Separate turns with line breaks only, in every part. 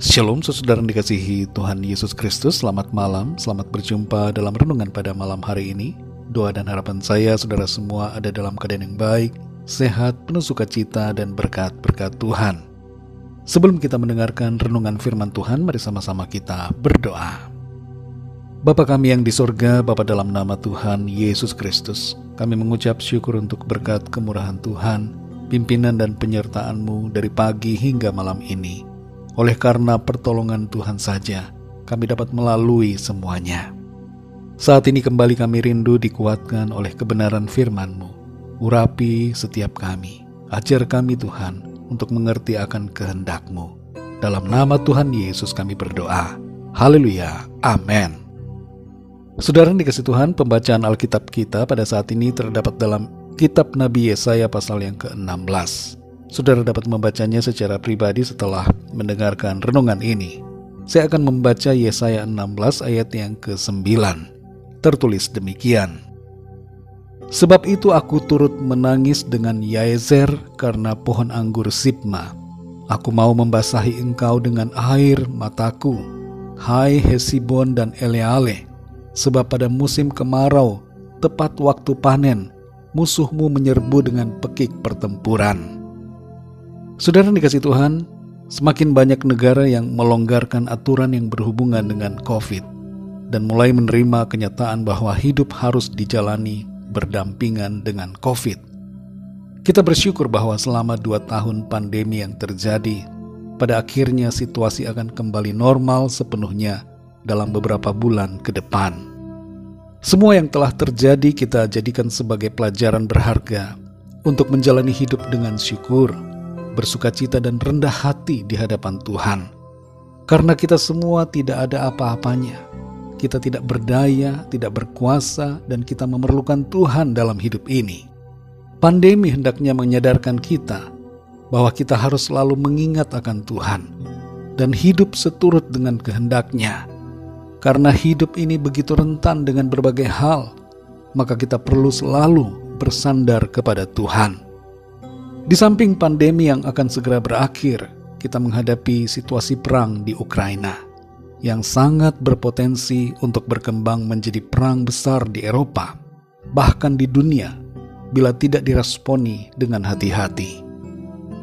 Shalom saudara yang dikasihi Tuhan Yesus Kristus. Selamat malam, selamat berjumpa dalam renungan pada malam hari ini. Doa dan harapan saya saudara semua ada dalam keadaan yang baik, sehat, penuh sukacita dan berkat-berkat Tuhan. Sebelum kita mendengarkan renungan firman Tuhan, mari sama-sama kita berdoa. Bapa kami yang di sorga, Bapa dalam nama Tuhan Yesus Kristus, kami mengucap syukur untuk berkat kemurahan Tuhan, pimpinan dan penyertaan-Mu dari pagi hingga malam ini. Oleh karena pertolongan Tuhan saja, kami dapat melalui semuanya. Saat ini kembali kami rindu dikuatkan oleh kebenaran firman-Mu. Urapi setiap kami, ajar kami Tuhan untuk mengerti akan kehendak-Mu. Dalam nama Tuhan Yesus kami berdoa. Haleluya, amin. Saudara yang dikasihi Tuhan, pembacaan Alkitab kita pada saat ini terdapat dalam Kitab Nabi Yesaya pasal yang ke-16. Saudara dapat membacanya secara pribadi setelah mendengarkan renungan ini. Saya akan membaca Yesaya 16 ayat yang ke-9. Tertulis demikian. Sebab itu aku turut menangis dengan Yaezer karena pohon anggur Sibma. Aku mau membasahi engkau dengan air mataku, hai Hesibon dan Eleale. Sebab pada musim kemarau, tepat waktu panen, musuhmu menyerbu dengan pekik pertempuran. Saudara yang dikasihi Tuhan, semakin banyak negara yang melonggarkan aturan yang berhubungan dengan COVID dan mulai menerima kenyataan bahwa hidup harus dijalani berdampingan dengan COVID. Kita bersyukur bahwa selama 2 tahun pandemi yang terjadi, pada akhirnya situasi akan kembali normal sepenuhnya dalam beberapa bulan ke depan. Semua yang telah terjadi kita jadikan sebagai pelajaran berharga untuk menjalani hidup dengan syukur, bersukacita dan rendah hati di hadapan Tuhan. Karena kita semua tidak ada apa-apanya. Kita tidak berdaya, tidak berkuasa, dan kita memerlukan Tuhan dalam hidup ini. Pandemi hendaknya menyadarkan kita bahwa kita harus selalu mengingat akan Tuhan dan hidup seturut dengan kehendak-Nya. Karena hidup ini begitu rentan dengan berbagai hal, maka kita perlu selalu bersandar kepada Tuhan. Di samping pandemi yang akan segera berakhir, kita menghadapi situasi perang di Ukraina yang sangat berpotensi untuk berkembang menjadi perang besar di Eropa, bahkan di dunia, bila tidak diresponi dengan hati-hati.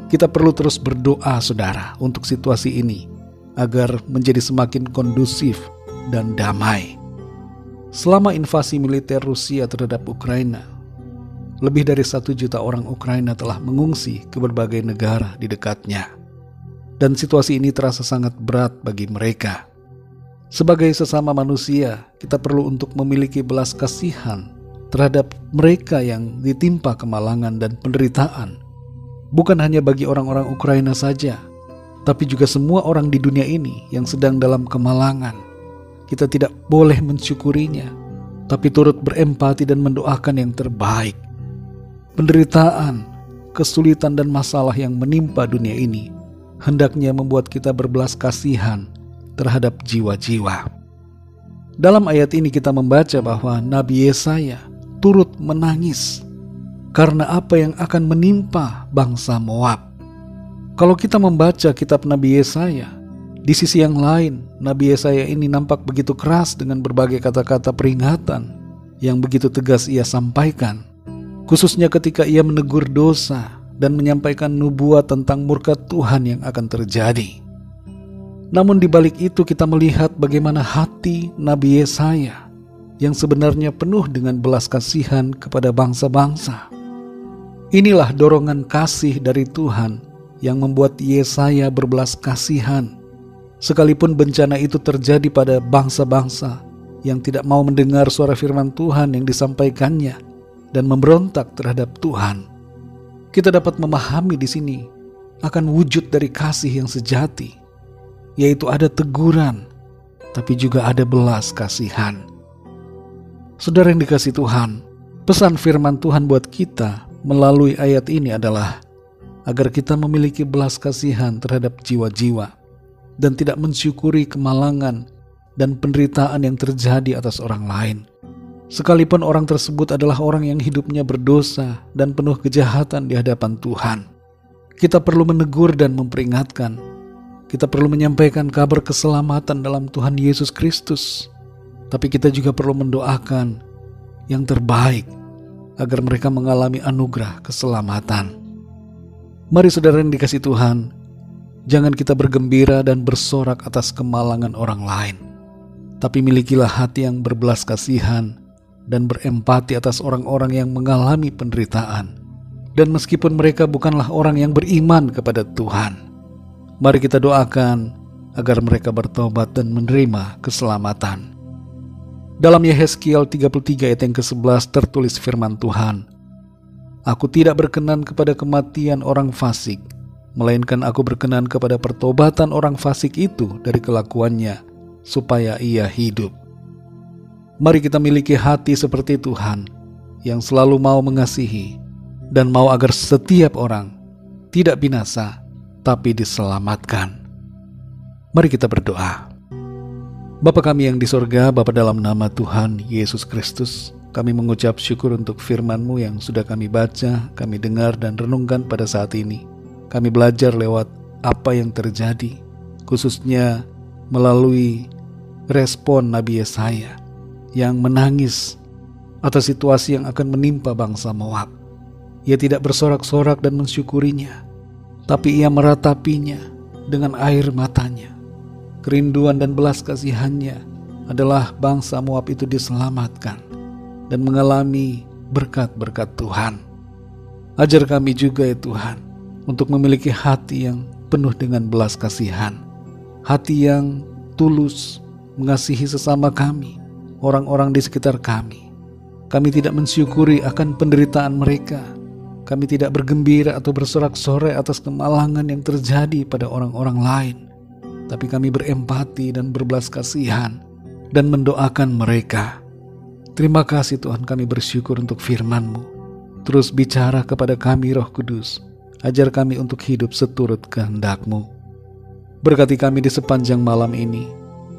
Kita perlu terus berdoa, saudara, untuk situasi ini, agar menjadi semakin kondusif dan damai. Selama invasi militer Rusia terhadap Ukraina, lebih dari 1 juta orang Ukraina telah mengungsi ke berbagai negara di dekatnya. Dan situasi ini terasa sangat berat bagi mereka. Sebagai sesama manusia, kita perlu untuk memiliki belas kasihan terhadap mereka yang ditimpa kemalangan dan penderitaan. Bukan hanya bagi orang-orang Ukraina saja, tapi juga semua orang di dunia ini yang sedang dalam kemalangan. Kita tidak boleh mensyukurinya, tapi turut berempati dan mendoakan yang terbaik. Penderitaan, kesulitan dan masalah yang menimpa dunia ini hendaknya membuat kita berbelas kasihan terhadap jiwa-jiwa. Dalam ayat ini kita membaca bahwa Nabi Yesaya turut menangis karena apa yang akan menimpa bangsa Moab. Kalau kita membaca kitab Nabi Yesaya, di sisi yang lain Nabi Yesaya ini nampak begitu keras dengan berbagai kata-kata peringatan yang begitu tegas ia sampaikan. Khususnya ketika ia menegur dosa dan menyampaikan nubuat tentang murka Tuhan yang akan terjadi. Namun di balik itu kita melihat bagaimana hati Nabi Yesaya yang sebenarnya penuh dengan belas kasihan kepada bangsa-bangsa. Inilah dorongan kasih dari Tuhan yang membuat Yesaya berbelas kasihan. Sekalipun bencana itu terjadi pada bangsa-bangsa yang tidak mau mendengar suara firman Tuhan yang disampaikannya dan memberontak terhadap Tuhan, kita dapat memahami di sini akan wujud dari kasih yang sejati, yaitu ada teguran, tapi juga ada belas kasihan. Saudara yang dikasihi Tuhan, pesan firman Tuhan buat kita melalui ayat ini adalah agar kita memiliki belas kasihan terhadap jiwa-jiwa dan tidak mensyukuri kemalangan dan penderitaan yang terjadi atas orang lain. Sekalipun orang tersebut adalah orang yang hidupnya berdosa dan penuh kejahatan di hadapan Tuhan, kita perlu menegur dan memperingatkan Kita perlu menyampaikan kabar keselamatan dalam Tuhan Yesus Kristus. Tapi kita juga perlu mendoakan yang terbaik agar mereka mengalami anugerah keselamatan. Mari saudara yang dikasihi Tuhan, jangan kita bergembira dan bersorak atas kemalangan orang lain, tapi milikilah hati yang berbelas kasihan dan berempati atas orang-orang yang mengalami penderitaan. Dan meskipun mereka bukanlah orang yang beriman kepada Tuhan, mari kita doakan agar mereka bertobat dan menerima keselamatan. Dalam Yehezkiel 33 ayat yang ke-11 tertulis firman Tuhan, "Aku tidak berkenan kepada kematian orang fasik, melainkan aku berkenan kepada pertobatan orang fasik itu dari kelakuannya, supaya ia hidup." Mari kita miliki hati seperti Tuhan, yang selalu mau mengasihi, dan mau agar setiap orang tidak binasa, tapi diselamatkan. Mari kita berdoa. Bapa kami yang di sorga, Bapa dalam nama Tuhan Yesus Kristus, kami mengucap syukur untuk firman-Mu yang sudah kami baca, kami dengar dan renungkan pada saat ini. Kami belajar lewat apa yang terjadi, khususnya melalui respon Nabi Yesaya yang menangis atas situasi yang akan menimpa bangsa Moab. Ia tidak bersorak-sorak dan mensyukurinya, tapi ia meratapinya dengan air matanya. Kerinduan dan belas kasihannya adalah bangsa Moab itu diselamatkan dan mengalami berkat-berkat Tuhan. Ajar kami juga ya Tuhan, untuk memiliki hati yang penuh dengan belas kasihan, hati yang tulus mengasihi sesama kami, orang-orang di sekitar kami. Kami tidak mensyukuri akan penderitaan mereka. Kami tidak bergembira atau bersorak-sorai atas kemalangan yang terjadi pada orang-orang lain. Tapi kami berempati dan berbelas kasihan dan mendoakan mereka. Terima kasih Tuhan, kami bersyukur untuk firman-Mu. Terus bicara kepada kami Roh Kudus. Ajar kami untuk hidup seturut kehendak-Mu. Berkati kami di sepanjang malam ini.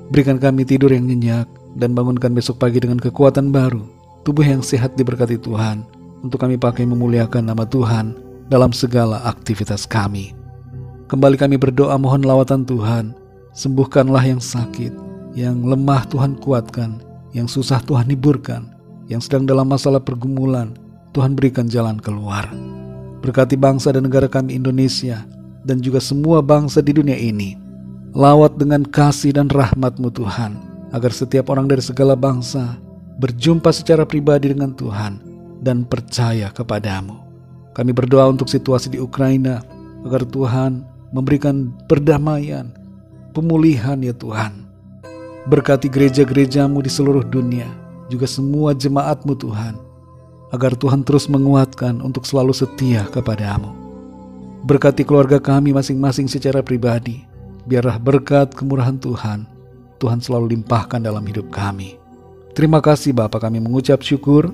Berikan kami tidur yang nyenyak dan bangunkan besok pagi dengan kekuatan baru. Tubuh yang sehat diberkati Tuhan, untuk kami pakai memuliakan nama Tuhan dalam segala aktivitas kami. Kembali kami berdoa mohon lawatan Tuhan. Sembuhkanlah yang sakit, yang lemah Tuhan kuatkan, yang susah Tuhan hiburkan, yang sedang dalam masalah pergumulan Tuhan berikan jalan keluar. Berkati bangsa dan negara kami Indonesia dan juga semua bangsa di dunia ini. Lawat dengan kasih dan rahmat-Mu Tuhan, agar setiap orang dari segala bangsa berjumpa secara pribadi dengan Tuhan dan percaya kepada-Mu. Kami berdoa untuk situasi di Ukraina, agar Tuhan memberikan perdamaian, pemulihan ya Tuhan. Berkati gereja-gereja-Mu di seluruh dunia, juga semua jemaat-Mu Tuhan, agar Tuhan terus menguatkan untuk selalu setia kepada-Mu. Berkati keluarga kami masing-masing secara pribadi, biarlah berkat kemurahan Tuhan selalu limpahkan dalam hidup kami. Terima kasih Bapa, kami mengucap syukur.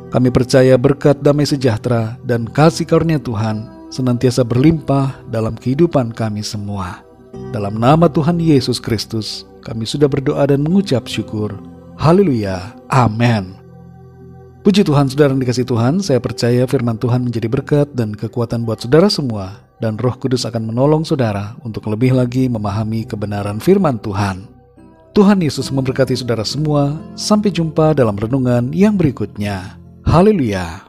Kami percaya berkat damai sejahtera dan kasih karunia Tuhan senantiasa berlimpah dalam kehidupan kami semua. Dalam nama Tuhan Yesus Kristus, kami sudah berdoa dan mengucap syukur. Haleluya. Amin. Puji Tuhan, saudara yang dikasihi Tuhan, saya percaya firman Tuhan menjadi berkat dan kekuatan buat saudara semua, dan Roh Kudus akan menolong saudara untuk lebih lagi memahami kebenaran firman Tuhan. Tuhan Yesus memberkati saudara semua. Sampai jumpa dalam renungan yang berikutnya. Haleluya.